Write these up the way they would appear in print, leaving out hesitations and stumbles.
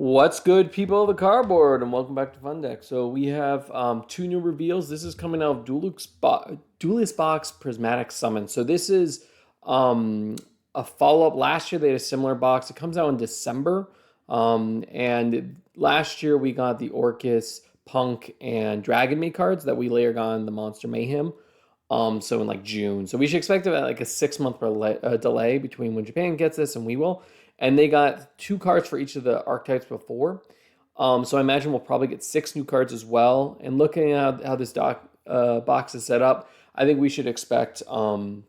What's good, people of the cardboard, and welcome back to Fun Deck. So we have two new reveals. This is coming out of Duelist Box Prismatic Summon. So this is a follow-up. Last year they had a similar box. It comes out in December. And last year we got the Orcus, Punk, and Dragon Maid cards that we later got in the Monster Mayhem. So in like June. So we should expect about like a 6-month delay between when Japan gets this and we will. And they got 2 cards for each of the archetypes before. So I imagine we'll probably get 6 new cards as well. And looking at how this box is set up, I think we should expect one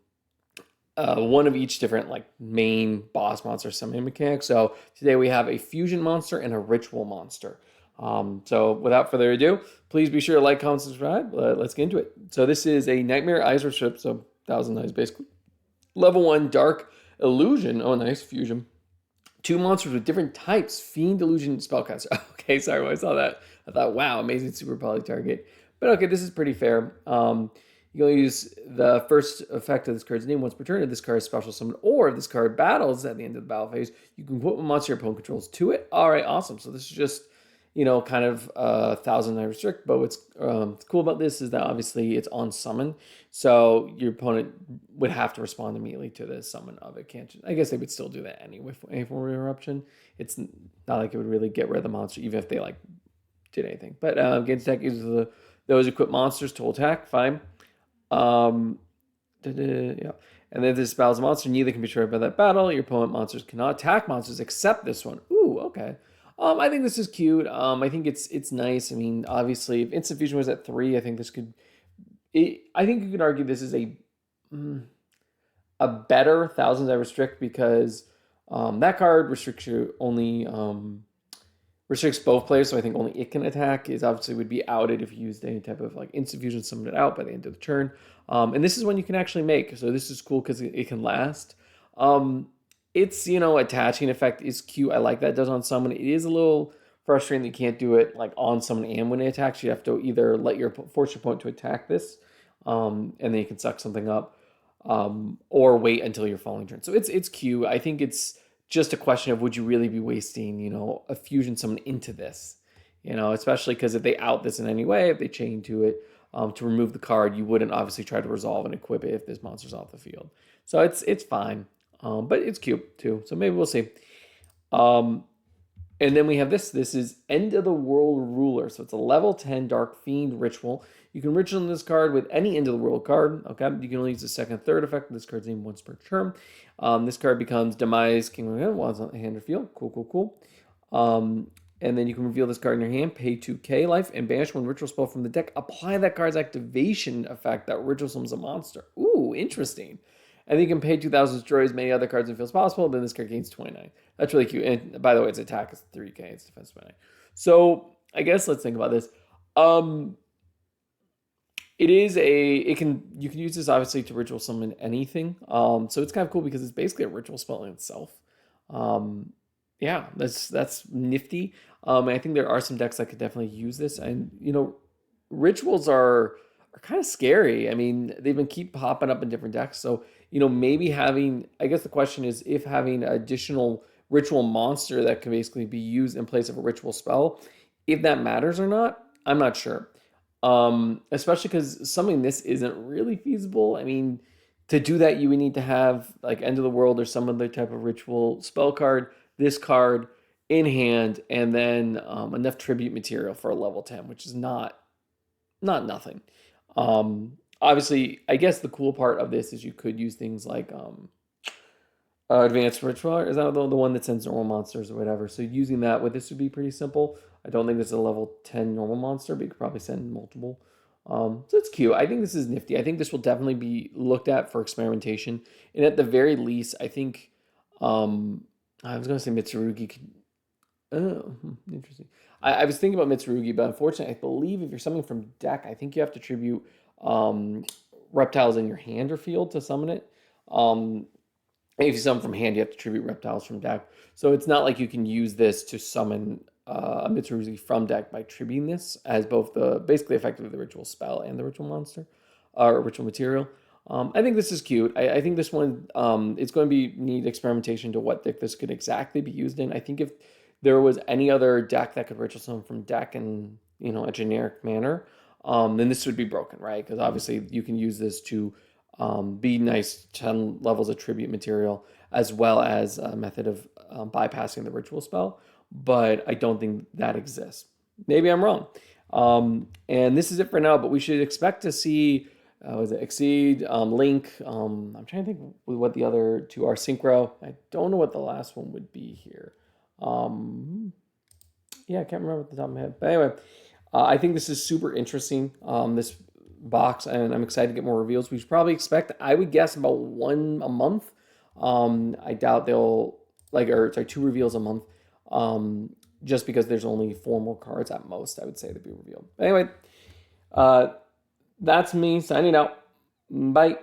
of each different like main boss monster summon mechanics. So today we have a fusion monster and a ritual monster. So without further ado, please be sure to like, comment, subscribe. Let's get into it. So this is a Nightmare Eyes Worship, so 1,000 Eyes basically. Level 1 Dark Illusion. Oh, nice fusion. 2 monsters with different types. Fiend, Illusion, Spellcaster. Okay, sorry when I saw that. I thought, wow, amazing super poly target. But okay, this is pretty fair. You can use the first effect of this card's name once per turn. If this card is special summon, or if this card battles at the end of the battle phase, you can put one monster your opponent controls to it. All right, awesome. So this is just, kind of 1,000 Eye restrict. But what's cool about this is that obviously it's on summon. So your opponent would have to respond immediately to the summon of it. Can't I guess they would still do that anyway for any form of interruption. It's not like it would really get rid of the monster, even if they like did anything. But against deck uses those equipped monsters to attack. Fine. Yeah. And then this battles a monster, neither can be destroyed by that battle. Your opponent monsters cannot attack monsters except this one. Ooh, okay. I think this is cute. I think it's nice. I mean, obviously, if Instant Fusion was at 3, I think this could. I think you could argue this is a better 1,000 Eye Restrict because that card restricts you only restricts both players, so I think only it can attack. Is obviously would be outed if you used any type of like Instant Fusion, summon it out by the end of the turn. And this is one you can actually make, so this is cool because it can last. Its attaching effect is cute. I like that it does on summon. It is a little frustrating that you can't do it like on summon and when it attacks. You have to either force your opponent to attack this, and then you can suck something up, or wait until your following turn. So it's cute. I think it's just a question of would you really be wasting a fusion summon into this, especially because if they out this in any way, if they chain to it to remove the card, you wouldn't obviously try to resolve and equip it if this monster's off the field. So it's fine. But it's cute too, so maybe we'll see. And then we have this. This is End of the World Ruler. So it's a level 10 Dark Fiend ritual. You can ritual in this card with any End of the World card. Okay, you can only use the second, third effect of this card's name once per turn. This card becomes Demise, King of the Hand, while it's on the hand or field. Cool. And then you can reveal this card in your hand, pay 2k life, and banish one ritual spell from the deck. Apply that card's activation effect that ritual summons a monster. Ooh, interesting. And you can pay 2,000 to destroy as many other cards in the field as possible. Then this card gains 29. That's really cute. And by the way, its attack is 3k. Its defense is 9. So I guess let's think about this. You can use this obviously to ritual summon anything. So it's kind of cool because it's basically a ritual spell in itself. Yeah, that's nifty. I think there are some decks that could definitely use this. And rituals are kind of scary. I mean, they've been keep popping up in different decks. So, maybe having, I guess the question is if having an additional ritual monster that can basically be used in place of a ritual spell, if that matters or not, I'm not sure. Especially because something this isn't really feasible. I mean, to do that, you would need to have like End of the World or some other type of ritual spell card, this card in hand, and then enough tribute material for a level 10, which is not nothing. Obviously, I guess the cool part of this is you could use things like Advanced Ritual. Is that the one that sends normal monsters or whatever? So using that with this would be pretty simple. I don't think this is a level 10 normal monster, but you could probably send multiple. So it's cute. I think this is nifty. I think this will definitely be looked at for experimentation. And at the very least, I think I was going to say Mitsurugi could. Oh, interesting. I was thinking about Mitsurugi, but unfortunately, I believe if you're summoning from deck, I think you have to tribute reptiles in your hand or field to summon it. If you summon from hand, you have to tribute reptiles from deck. So it's not like you can use this to summon a Mitsurugi from deck by tributing this as both basically effectively the ritual spell and the ritual monster or ritual material. I think this is cute. I think this one it's going to need experimentation to what deck this could exactly be used in. I think if there was any other deck that could ritual summon from deck in, a generic manner, then this would be broken, right? Because obviously you can use this to be nice 10 levels of tribute material, as well as a method of bypassing the ritual spell. But I don't think that exists. Maybe I'm wrong. And this is it for now, but we should expect to see, was it Exceed, Link. I'm trying to think what the other two are. Synchro. I don't know what the last one would be here. Yeah, I can't remember at the top of my head. But anyway, I think this is super interesting, this box, and I'm excited to get more reveals. We should probably expect, I would guess, about one a month. I doubt they'll, two reveals a month. Just because there's only 4 more cards at most, I would say, to be revealed. But anyway, that's me signing out. Bye.